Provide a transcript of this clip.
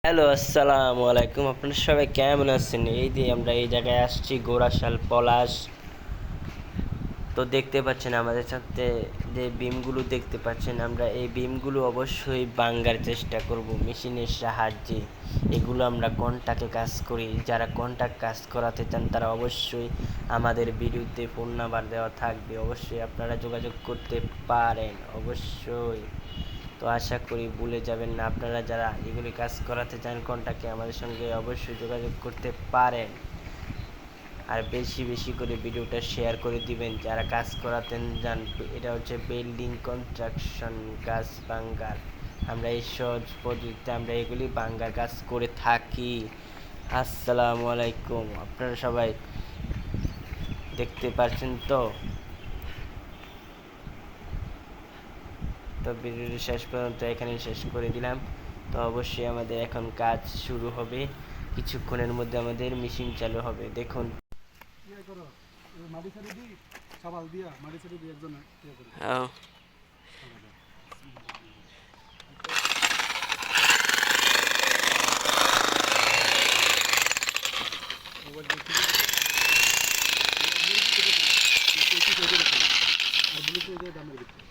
Hello, আসসালামু আলাইকুম। আপনারা সবাই কেমন আছেন? এই যে আমরা এই জায়গায় আসছি, গোরাশাল পলাশ। তো দেখতে পাচ্ছেন আমাদের সাথে যে বিমগুলো দেখতে পাচ্ছেন, আমরা এই বিমগুলো অবশ্যই ভাঙার চেষ্টা করব মেশিনের সাহায্যে। এগুলো আমরা কন্টাক্টে কাজ করি। যারা কন্টাক্ট কাজ করাতে চান তারা অবশ্যই আমাদের ভিডিওতে ফোন নাম্বার দেওয়া থাকবে, অবশ্যই আপনারা যোগাযোগ করতে পারেন অবশ্যই। তো আশা করি ভুলে যাবেন না, আপনারা যারা এগুলি কাজ করাতে চান কন্টাক্টে আমাদের সঙ্গে অবশ্যই যোগাযোগ করতে পারেন। আর বেশি বেশি করে ভিডিওটা শেয়ার করে দিবেন যারা কাজ করাতেন যান। এটা হচ্ছে বিল্ডিং কনস্ট্রাকশন কাজ বাঙ্গার। আমরা এই সহজ পদ্ধতিতে আমরা এগুলি বাঙ্গার কাজ করে থাকি। আসসালামু আলাইকুম। আপনারা সবাই দেখতে পাচ্ছেন তো? তো ভিডিওটি শেষ পর্যন্ত এখানেই শেষ করে দিলাম। তো অবশ্যই আমাদের এখন কাজ শুরু হবে, কিছুক্ষণের মধ্যে আমাদের মেশিন চালু হবে। দেখুন। আর ব্লুটুথে দামের ভিতরে